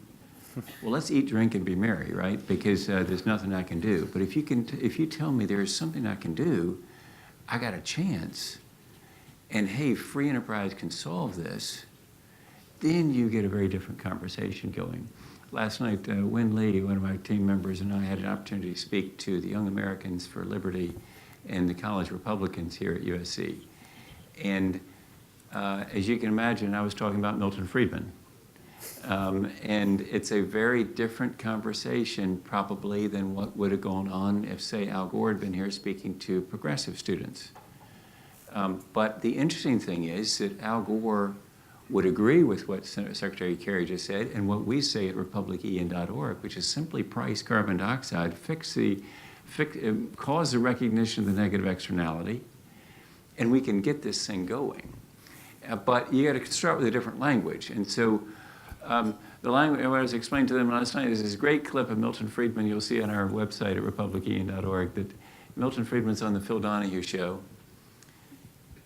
well, let's eat, drink, and be merry, right? Because there's nothing I can do. But if you tell me there is something I can do, I got a chance, and hey, free enterprise can solve this, then you get a very different conversation going. Last night, Win Lee, one of my team members, and I had an opportunity to speak to the Young Americans for Liberty and the college Republicans here at USC. And as you can imagine, I was talking about Milton Friedman. And it's a very different conversation probably than what would have gone on if, say, Al Gore had been here speaking to progressive students. But the interesting thing is that Al Gore would agree with what Secretary Kerry just said and what we say at republicen.org, which is simply price carbon dioxide, cause the recognition of the negative externality, and we can get this thing going. But you got to start with a different language. And so the language, what I was explaining to them last night is this great clip of Milton Friedman. You'll see on our website at republicen.org that Milton Friedman's on the Phil Donahue show.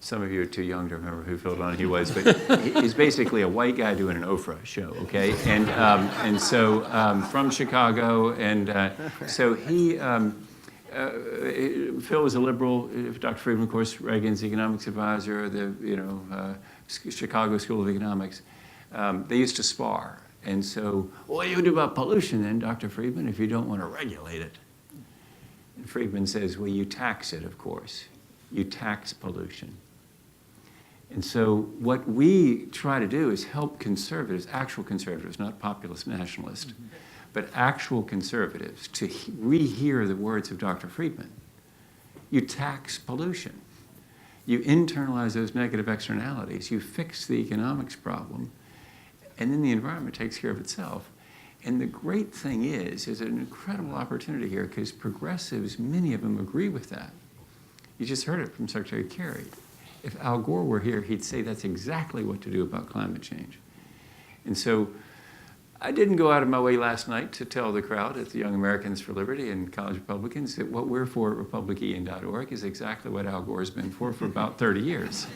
Some of you are too young to remember who Phil Donahue was, but he's basically a white guy doing an Oprah show, okay? And so from Chicago, and so he, Phil was a liberal. Dr. Friedman, of course, Reagan's economics advisor, the Chicago School of Economics. They used to spar, and so what do you do about pollution then, Dr. Friedman, if you don't want to regulate it? And Friedman says, well, you tax it, of course. You tax pollution. And so what we try to do is help conservatives, actual conservatives, not populist nationalists, but actual conservatives to rehear the words of Dr. Friedman. You tax pollution. You internalize those negative externalities. You fix the economics problem, and then the environment takes care of itself. And the great thing is an incredible opportunity here because progressives, many of them agree with that. You just heard it from Secretary Kerry. If Al Gore were here, he'd say that's exactly what to do about climate change. And so I didn't go out of my way last night to tell the crowd at the Young Americans for Liberty and College Republicans that what we're for at republicen.org is exactly what Al Gore's been for about 30 years.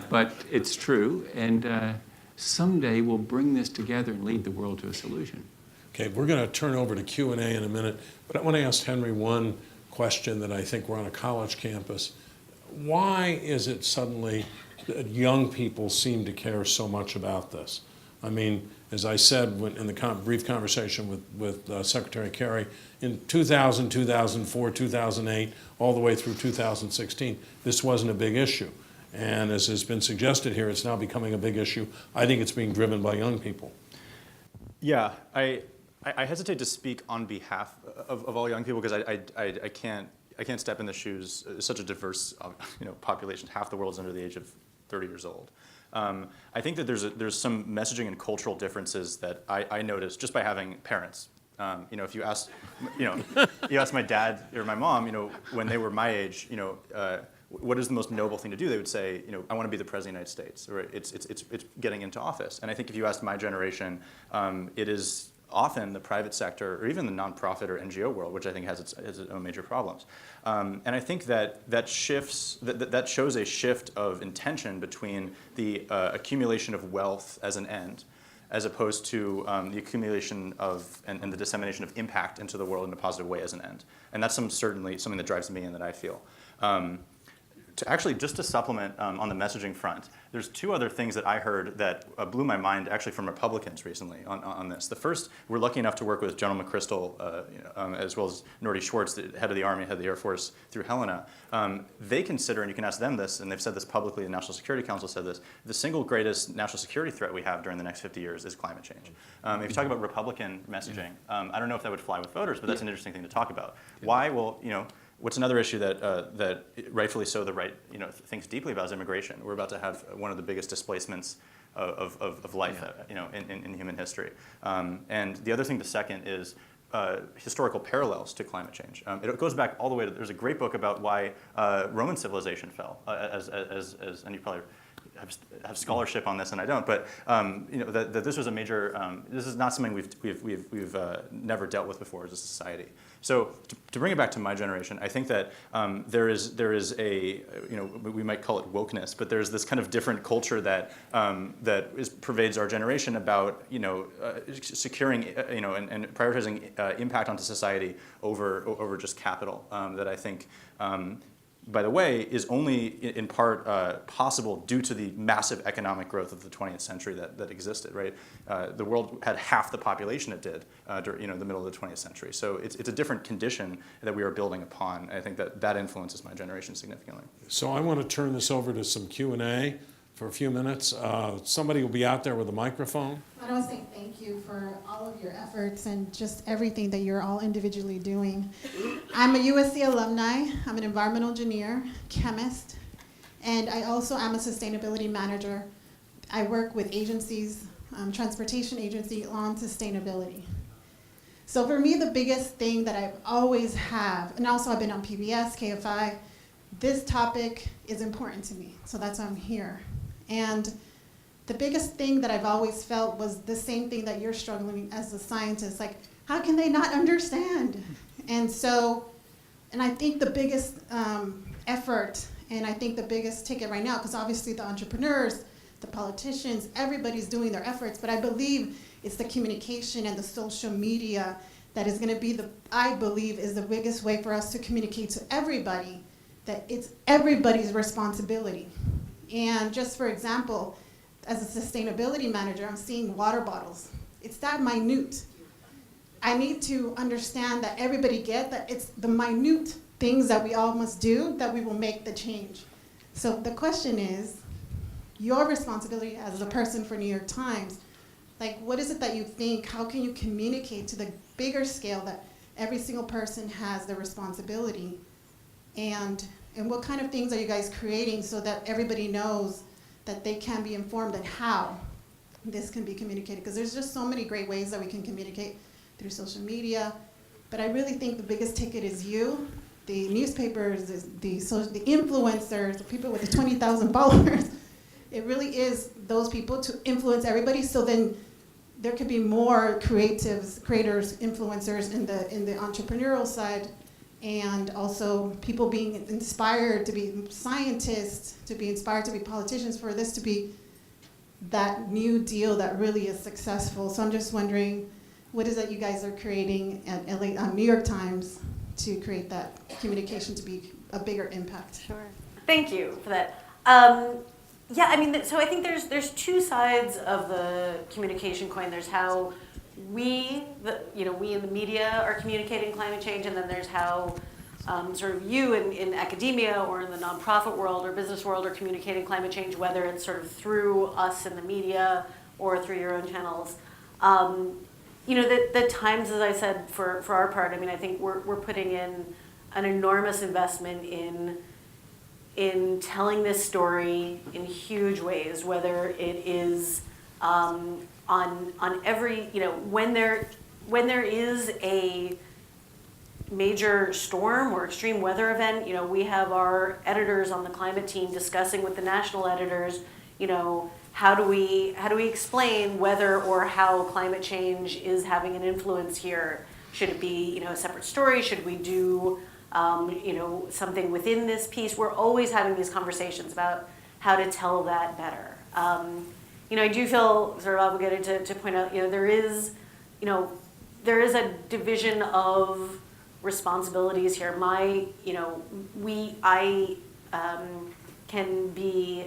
But it's true, and someday we'll bring this together and lead the world to a solution. Okay, we're going to turn over to Q&A in a minute, but I want to ask Henry one question that I think we're on a college campus. Why is it suddenly that young people seem to care so much about this? I mean, as I said in the brief conversation with Secretary Kerry, in 2000, 2004, 2008, all the way through 2016, this wasn't a big issue. And as has been suggested here, it's now becoming a big issue. I think it's being driven by young people. Yeah, I hesitate to speak on behalf of all young people because I can't step in the shoes. It's such a diverse population. Half the world is under the age of 30 years old. I think that there's some messaging and cultural differences that I noticed just by having parents If you ask, you ask my dad or my mom, when they were my age, what is the most noble thing to do? They would say, I want to be the president of the United States, or it's getting into office. And I think if you ask my generation, it is often the private sector, or even the nonprofit or NGO world, which I think has its own major problems. And I think that shows a shift of intention between the accumulation of wealth as an end, as opposed to the accumulation of and the dissemination of impact into the world in a positive way as an end. And that's certainly something that drives me and that I feel. Just to supplement on the messaging front, there's two other things that I heard that blew my mind actually from Republicans recently on this. The first, we're lucky enough to work with General McChrystal as well as Norty Schwartz, the head of the Army, head of the Air Force, through Helena. They consider, and you can ask them this, and they've said this publicly, the National Security Council said this, the single greatest national security threat we have during the next 50 years is climate change. If you talk about Republican messaging, I don't know if that would fly with voters, but that's an interesting thing to talk about. Why? Well, what's another issue that rightfully so the right thinks deeply about is immigration. We're about to have one of the biggest displacements of life in human history. And the other thing, the second, is historical parallels to climate change. It goes back all the way to, there's a great book about why Roman civilization fell, and you probably have scholarship on this, and I don't, but that this was a major. This is not something we've never dealt with before as a society. So to bring it back to my generation, I think that there is a we might call it wokeness, but there's this kind of different culture that pervades our generation about securing and prioritizing impact onto society over just capital. That I think. By the way, is only in part possible due to the massive economic growth of the 20th century that existed, right? The world had half the population it did during the middle of the 20th century. So it's a different condition that we are building upon. I think that influences my generation significantly. So I want to turn this over to some Q&A for a few minutes. Somebody will be out there with a microphone. I want to say thank you for all of your efforts and just everything that you're all individually doing. I'm a USC alumni. I'm an environmental engineer, chemist, and I also am a sustainability manager. I work with agencies, transportation agency on sustainability. So for me, the biggest thing that I've always have, and also I've been on PBS, KFI, this topic is important to me, so that's why I'm here. And the biggest thing that I've always felt was the same thing that you're struggling as a scientist, like, how can they not understand? And I think the biggest effort, and I think the biggest ticket right now, because obviously the entrepreneurs, the politicians, everybody's doing their efforts, but I believe it's the communication and the social media that is gonna be I believe is the biggest way for us to communicate to everybody that it's everybody's responsibility. And just for example, as a sustainability manager, I'm seeing water bottles. It's that minute. I need to understand that everybody get that it's the minute things that we all must do that we will make the change. So the question is, your responsibility as a person for New York Times, like what is it that you think, how can you communicate to the bigger scale that every single person has the responsibility? And what kind of things are you guys creating so that everybody knows that they can be informed and how this can be communicated? Because there's just so many great ways that we can communicate through social media. But I really think the biggest ticket is you, the newspapers, the influencers, the people with the 20,000 followers. It really is those people to influence everybody, so then there could be more creators, influencers in the entrepreneurial side, and also people being inspired to be scientists, to be inspired to be politicians, for this to be that new deal that really is successful. So I'm just wondering, what is it you guys are creating at New York Times to create that communication to be a bigger impact? Sure. Thank you for that. Yeah, I mean, so I think there's two sides of the communication coin. There's how we in the media are communicating climate change, and then there's how sort of you in academia or in the nonprofit world or business world are communicating climate change, whether it's sort of through us in the media or through your own channels. The Times, as I said, for our part, I mean, I think we're putting in an enormous investment in telling this story in huge ways, whether it is on every, when when there is a major storm or extreme weather event, you know, we have our editors on the climate team discussing with the national editors, you know, how do we explain whether or how climate change is having an influence here? Should it be, you know, a separate story? Should we do, you know, something within this piece? We're always having these conversations about how to tell that better. You know, I do feel sort of obligated to point out, you know, there is a division of responsibilities here. I can be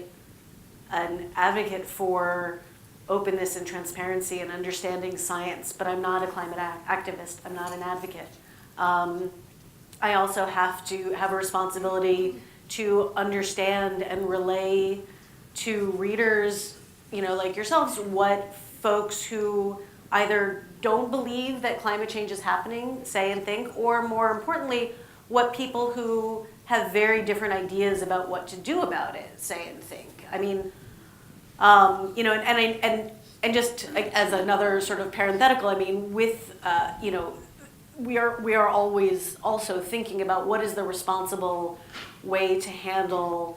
an advocate for openness and transparency and understanding science, but I'm not a climate activist. I'm not an advocate. I also have to have a responsibility to understand and relay to readers, you know, like yourselves, what folks who either don't believe that climate change is happening say and think, or more importantly, what people who have very different ideas about what to do about it say and think. I mean, you know, and just as another sort of parenthetical, I mean, with you know, we are always also thinking about what is the responsible way to handle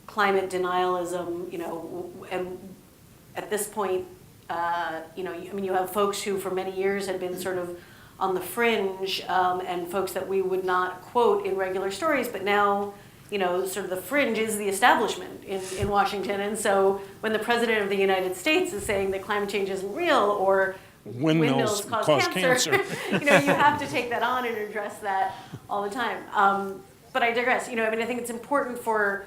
climate denialism, you know, and at this point, you know, I mean, you have folks who for many years had been sort of on the fringe, and folks that we would not quote in regular stories, but now, you know, sort of the fringe is the establishment in Washington. And so when the President of the United States is saying that climate change isn't real, or windmills cause cancer. You know, you have to take that on and address that all the time. But I digress. You know, I mean, I think it's important for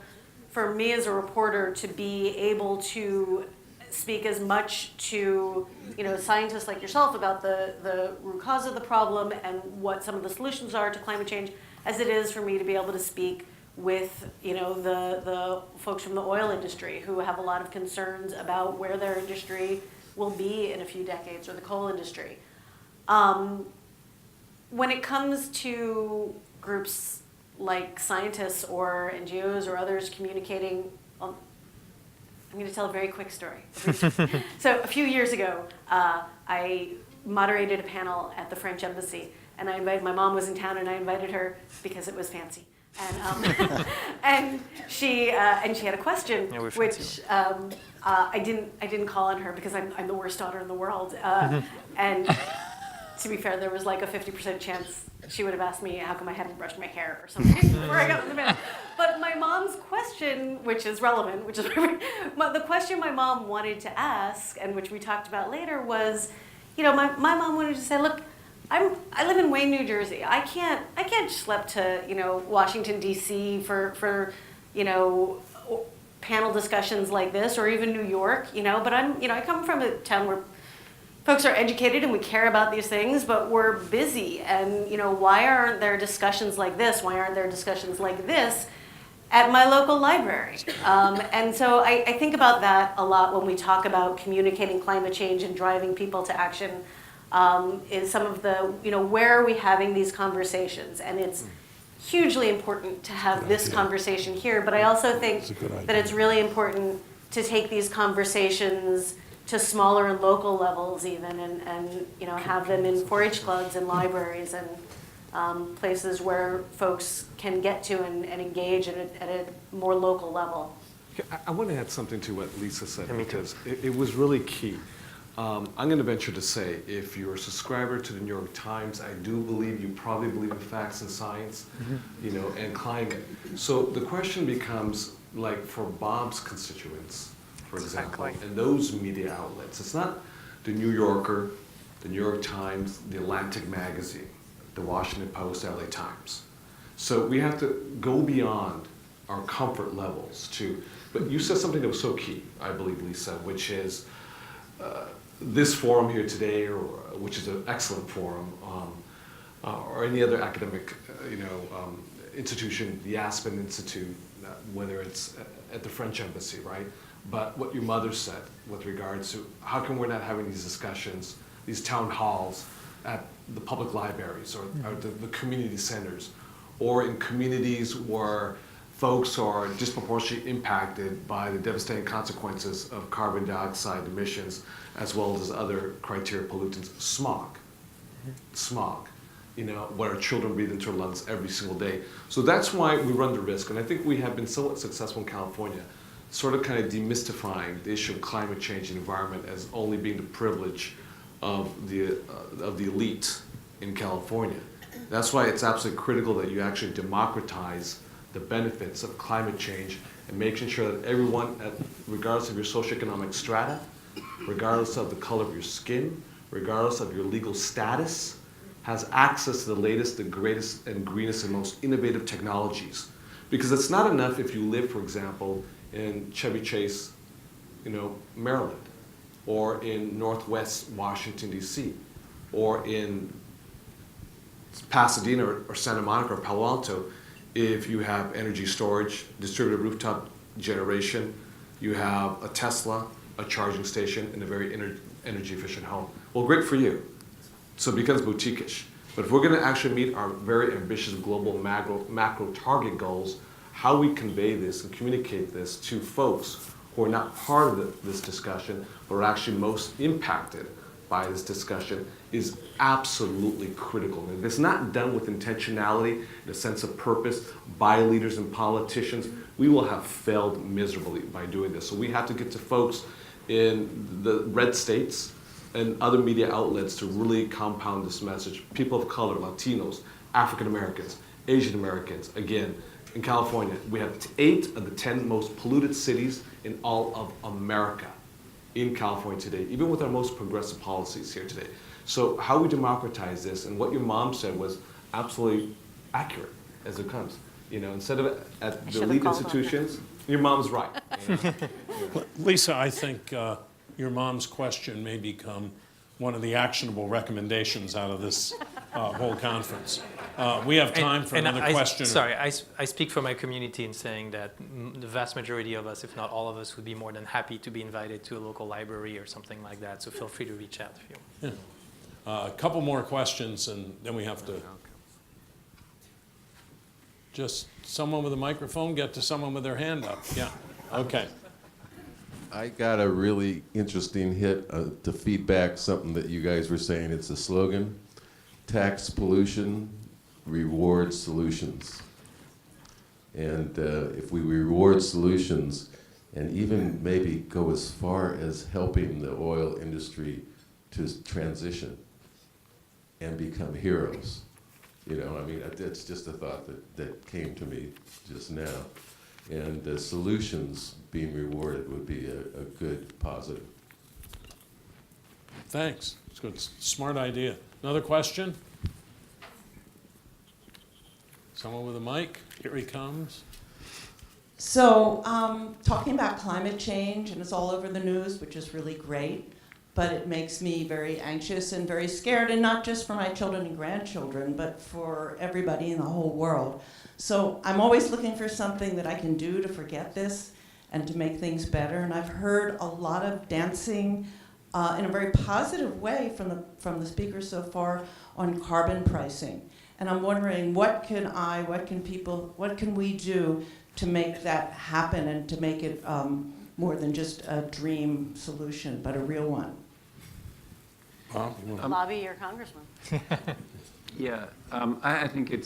me as a reporter to be able to speak as much to, you know, scientists like yourself about the root cause of the problem and what some of the solutions are to climate change, as it is for me to be able to speak with, you know, the folks from the oil industry who have a lot of concerns about where their industry will be in a few decades, or the coal industry. When it comes to groups like scientists or NGOs or others communicating, I'm going to tell a very quick story. So a few years ago, I moderated a panel at the French embassy, and my mom was in town, and I invited her because it was fancy. And and she had a question, which I didn't call on her because I'm the worst daughter in the world. And to be fair, there was like a 50% chance she would have asked me how come I hadn't brushed my hair or something before I got in the panel. But my mom's question, which is relevant, which is the question my mom wanted to ask, and which we talked about later, was, you know, my mom wanted to say, look, I live in Wayne, New Jersey. I can't schlep to, you know, Washington D.C. for you know, panel discussions like this, or even New York, you know. But I come from a town where folks are educated and we care about these things, but we're busy. And, you know, why aren't there discussions like this? Why aren't there discussions like this at my local library? And so I think about that a lot when we talk about communicating climate change and driving people to action. Is some of the, you know, where are we having these conversations? And it's hugely important to have this conversation here, but I also think that it's really important to take these conversations to smaller and local levels even, and you know, have them in 4-H clubs and libraries and places where folks can get to and engage at a more local level. I want to add something to what Lisa said, because it was really key. I'm going to venture to say, if you're a subscriber to the New York Times, I do believe you probably believe in facts and science, you know, and climate. So the question becomes, like, for Bob's constituents, for example, and those media outlets, it's not the New Yorker, the New York Times, the Atlantic Magazine, the Washington Post, LA Times. So we have to go beyond our comfort levels to, but you said something that was so key, I believe, Lisa, which is, this forum here today, or which is an excellent forum, or any other academic, institution, the Aspen Institute, whether it's at the French embassy, right? But what your mother said with regards to how come we're not having these discussions, these town halls at the public libraries or the community centers, or in communities where folks are disproportionately impacted by the devastating consequences of carbon dioxide emissions, as well as other criteria pollutants, smog. smog, what our children breathe into our lungs every single day. So that's why we run the risk. And I think we have been somewhat successful in California, sort of kind of demystifying the issue of climate change and environment as only being the privilege of the elite in California. That's why it's absolutely critical that you actually democratize the benefits of climate change and making sure that everyone, regardless of your socioeconomic strata, regardless of the color of your skin, regardless of your legal status, has access to the latest, the greatest, and greenest, and most innovative technologies. Because it's not enough if you live, for example, in Chevy Chase, Maryland, or in Northwest Washington, D.C., or in Pasadena or Santa Monica or Palo Alto, if you have energy storage, distributed rooftop generation, you have a Tesla, a charging station, and a very energy efficient home. Well, great for you. So it becomes boutique-ish. But if we're going to actually meet our very ambitious global macro target goals, how we convey this and communicate this to folks who are not part of this discussion, but are actually most impacted by this discussion, is absolutely critical. And if it's not done with intentionality and a sense of purpose by leaders and politicians, we will have failed miserably by doing this. So we have to get to folks in the red states and other media outlets to really compound this message. People of color, Latinos, African Americans, Asian Americans. Again, in California, we have 8 of the 10 most polluted cities in all of America in California today, even with our most progressive policies here today. So how we democratize this, and what your mom said was absolutely accurate as it comes. Instead of at the elite institutions, your mom's right. Lisa, I think your mom's question may become one of the actionable recommendations out of this whole conference. We have time for another question. Sorry, I speak for my community in saying that the vast majority of us, if not all of us, would be more than happy to be invited to a local library or something like that. So feel free to reach out if you want. Yeah. A couple more questions, and then we have to just someone with a microphone get to someone with their hand up. Yeah. Okay. I got a really interesting hit to feedback something that you guys were saying. It's a slogan: tax pollution, reward solutions. And if we reward solutions and even maybe go as far as helping the oil industry to transition and become heroes, it's just a thought that came to me just now. And solutions being rewarded would be a good positive. Thanks. It's good. Smart idea. Another question? Someone with a mic? Here he comes. So, talking about climate change, and it's all over the news, which is really great, but it makes me very anxious and very scared, and not just for my children and grandchildren, but for everybody in the whole world. So I'm always looking for something that I can do to forget this and to make things better. And I've heard a lot of dancing in a very positive way from the speakers so far on carbon pricing. And I'm wondering, what can we do to make that happen and to make it more than just a dream solution, but a real one? Lobby your congressman. Yeah, I think it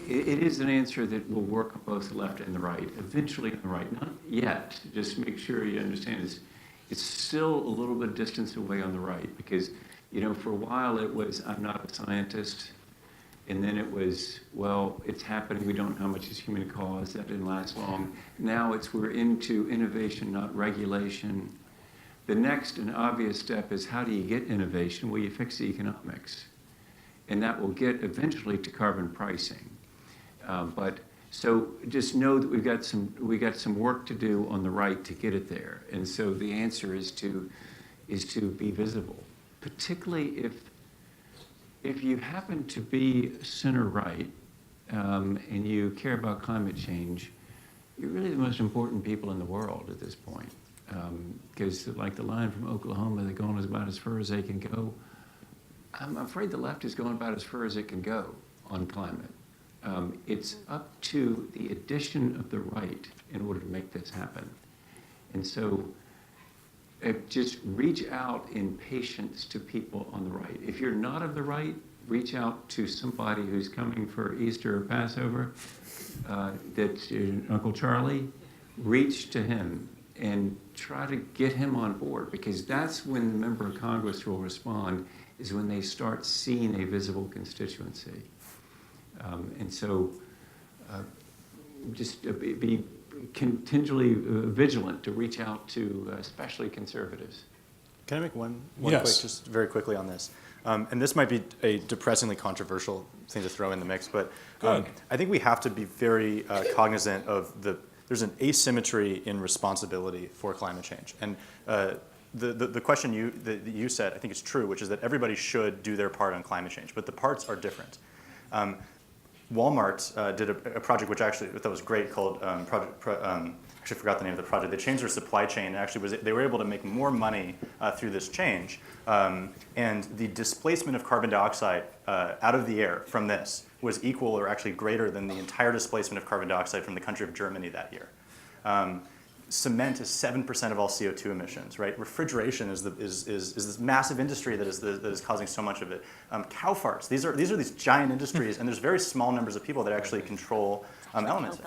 is an answer that will work on both the left and the right, eventually on the right. Not yet, just make sure you understand it's still a little bit distance away on the right, because, for a while it was, I'm not a scientist, and then it was, well, it's happening, we don't know how much is human cause, that didn't last long. Now we're into innovation, not regulation. The next and obvious step is, how do you get innovation? Well, you fix the economics. And that will get eventually to carbon pricing. But so just know that we got some work to do on the right to get it there. And so the answer is to be visible, particularly if you happen to be center right and you care about climate change. You're really the most important people in the world at this point, because like the line from Oklahoma, they're going about as far as they can go. I'm afraid the left is going about as far as it can go on climate. It's up to the addition of the right in order to make this happen. And so just reach out in patience to people on the right. If you're not of the right, reach out to somebody who's coming for Easter or Passover, that's Uncle Charlie, reach to him and try to get him on board, because that's when the member of Congress will respond, is when they start seeing a visible constituency. And so just be continually vigilant to reach out to especially conservatives. Can I make one Yes. quick, just very quickly on this? And this might be a depressingly controversial thing to throw in the mix, but I think we have to be very cognizant of there's an asymmetry in responsibility for climate change. And the question that you said, I think is true, which is that everybody should do their part on climate change, but the parts are different. Walmart did a project which actually I thought was great called actually forgot the name of the project. They changed their supply chain, and actually they were able to make more money through this change. And the displacement of carbon dioxide out of the air from this was equal or actually greater than the entire displacement of carbon dioxide from the country of Germany that year. Cement is 7% of all CO2 emissions, right? Refrigeration is this massive industry that is causing so much of it. Cow farts, these are these giant industries, and there's very small numbers of people that actually control elements.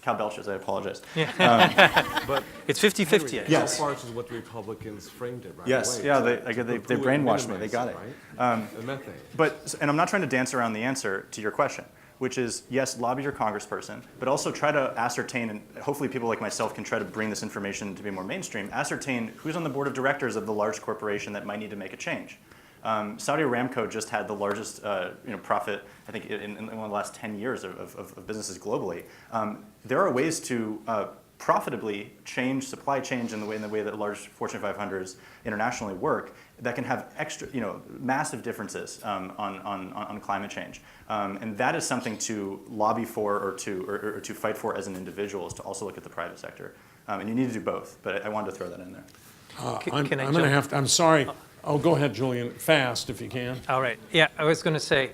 Cow belches, I apologize. But It's 50-50. Yes. How far is what the Republicans framed it, right? Yes, away. yeah, It's they brainwashed me, they got it. The methane. And I'm not trying to dance around the answer to your question, which is, yes, lobby your congressperson, but also try to ascertain, and hopefully people like myself can try to bring this information to be more mainstream, ascertain who's on the board of directors of the large corporation that might need to make a change. Saudi Aramco just had the largest profit, I think, in one of the last 10 years of businesses globally. There are ways to profitably change supply chains in the way that large Fortune 500s internationally work that can have massive differences on climate change. And that is something to lobby for or to fight for as an individual, is to also look at the private sector. And you need to do both, but I wanted to throw that in there. I'm can I going to jump? have to, I'm sorry. Oh, go ahead, Julien, fast if you can. All right. Yeah, I was going to say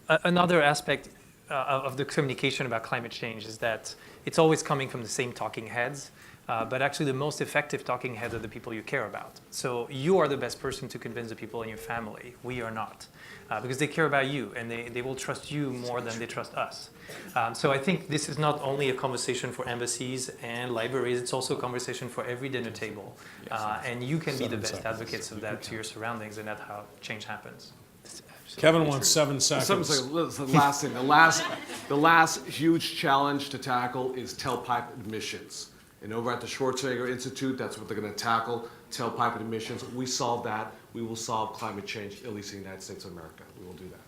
another aspect of the communication about climate change is that it's always coming from the same talking heads, but actually the most effective talking heads are the people you care about. So you are the best person to convince the people in your family. We are not, because they care about you, and they will trust you more than they trust us. So I think this is not only a conversation for embassies and libraries, it's also a conversation for every dinner table. And you can be the best advocates of that to your surroundings, and that's how change happens. Kevin wants 7 seconds. The last thing, the last huge challenge to tackle is tailpipe emissions. And over at the Schwarzenegger Institute, that's what they're going to tackle, tailpipe emissions. We solve that. We will solve climate change, at least in the United States of America. We will do that.